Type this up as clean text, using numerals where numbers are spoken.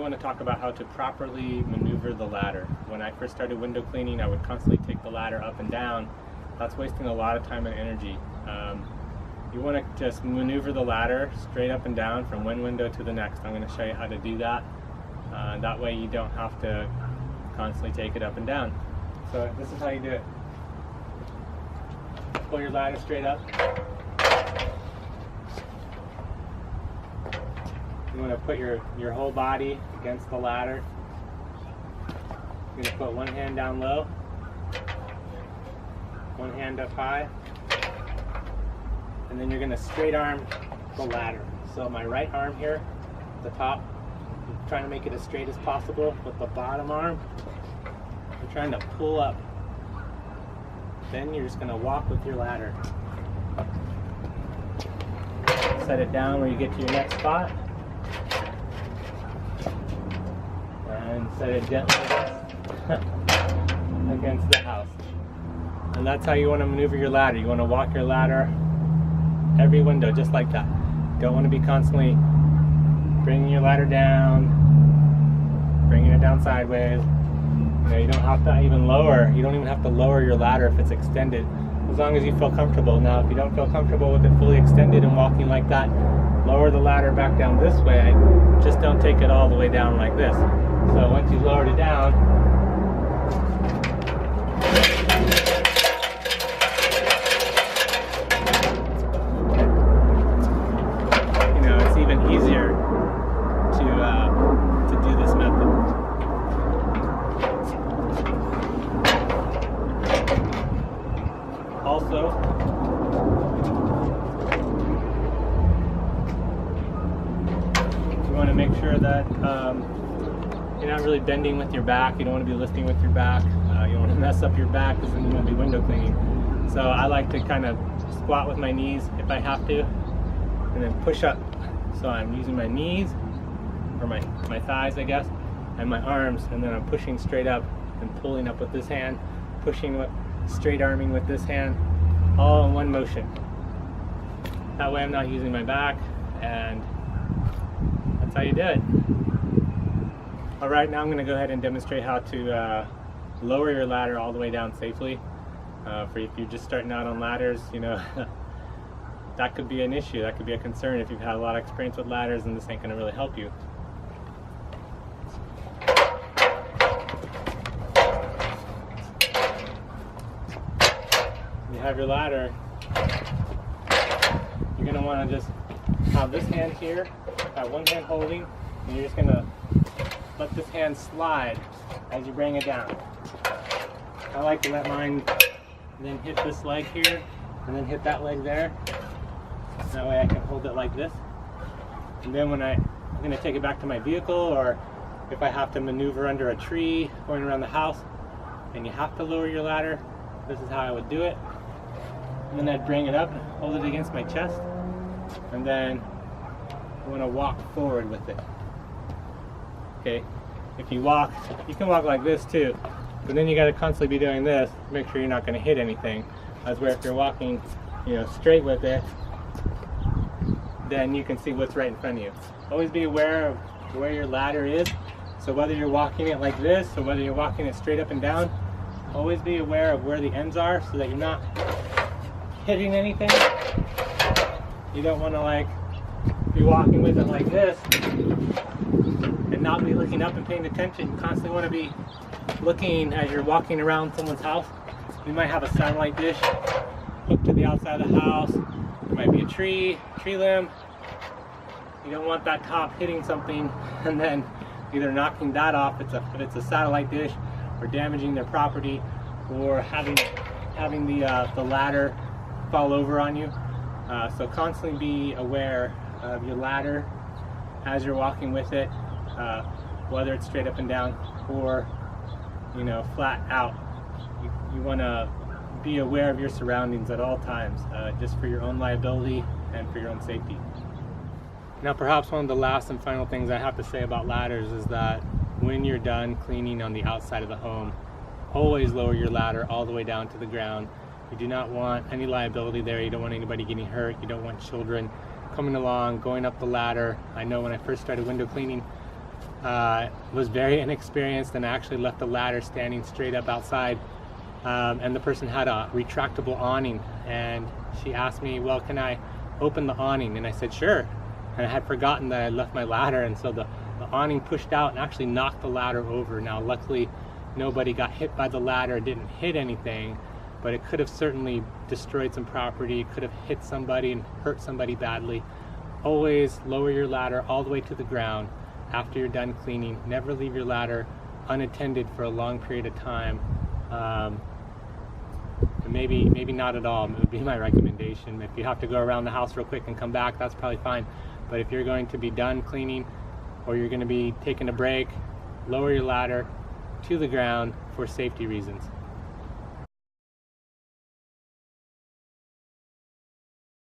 want to talk about how to properly maneuver the ladder. When I first started window cleaning, I would constantly take the ladder up and down. That's wasting a lot of time and energy. You want to just maneuver the ladder straight up and down from one window to the next. I'm going to show you how to do that. That way you don't have to constantly take it up and down. So this is how you do it. Pull your ladder straight up. You want to put your whole body against the ladder. You're going to put one hand down low, one hand up high, and then you're going to straight arm the ladder. So my right arm here, the top, I'm trying to make it as straight as possible. With the bottom arm, you're trying to pull up. Then you're just going to walk with your ladder. Set it down where you get to your next spot. And set it gently against the house. And that's how you want to maneuver your ladder. You want to walk your ladder every window just like that. Don't want to be constantly bringing your ladder down, bringing it down sideways. You don't have to even lower. You don't even have to lower your ladder if it's extended, as long as you feel comfortable. Now, if you don't feel comfortable with it fully extended and walking like that, lower the ladder back down this way. Just don't take it all the way down like this. So once you've lowered it down, it's even easier to do this method. Also, you want to make sure that you're not really bending with your back. You don't want to be lifting with your back. You don't want to mess up your back because then you won't be window cleaning. So I like to kind of squat with my knees if I have to, and then push up. So I'm using my knees, or my thighs I guess, and my arms, and then I'm pushing straight up and pulling up with this hand, pushing with, straight arming with this hand, all in one motion. That way I'm not using my back, and that's how you do it. Alright, now I'm going to go ahead and demonstrate how to lower your ladder all the way down safely. For if you're just starting out on ladders, that could be an issue, that could be a concern if you've had a lot of experience with ladders and this ain't going to really help you. You have your ladder, you're going to want to just have this hand here, have one hand holding, and you're just going to let this hand slide as you bring it down. I like to let mine then hit this leg here and then hit that leg there. That way I can hold it like this. And then when I'm going to take it back to my vehicle, or if I have to maneuver under a tree going around the house and you have to lower your ladder, this is how I would do it. And then I'd bring it up, hold it against my chest, and then I want to walk forward with it. Okay, if you walk, you can walk like this too, but then you got to constantly be doing this, make sure you're not going to hit anything. As where if you're walking, straight with it, then you can see what's right in front of you. Always be aware of where your ladder is. So whether you're walking it like this, or whether you're walking it straight up and down, always be aware of where the ends are so that you're not hitting anything. You don't want to be walking with it like this and not be looking up and paying attention. You constantly want to be looking as you're walking around someone's house. You might have a satellite dish hooked to the outside of the house. There might be a tree limb. You don't want that top hitting something and then either knocking that off if it's a satellite dish, or damaging their property, or having the ladder fall over on you. So constantly be aware of your ladder as you're walking with it, whether it's straight up and down or flat out. You want to be aware of your surroundings at all times, just for your own liability and for your own safety. Now perhaps one of the last and final things I have to say about ladders is that when you're done cleaning on the outside of the home, always lower your ladder all the way down to the ground. You do not want any liability there. You don't want anybody getting hurt. You don't want children coming along, going up the ladder. I know when I first started window cleaning, was very inexperienced and actually left the ladder standing straight up outside. And the person had a retractable awning, and she asked me, well, can I open the awning? And I said, sure. And I had forgotten that I left my ladder, and so the awning pushed out and actually knocked the ladder over. Now, luckily, nobody got hit by the ladder, didn't hit anything, but it could have certainly destroyed some property, could have hit somebody and hurt somebody badly. Always lower your ladder all the way to the ground after you're done cleaning. Never leave your ladder unattended for a long period of time. And maybe not at all. It would be my recommendation. If you have to go around the house real quick and come back, that's probably fine. But if you're going to be done cleaning or you're going to be taking a break, lower your ladder to the ground for safety reasons.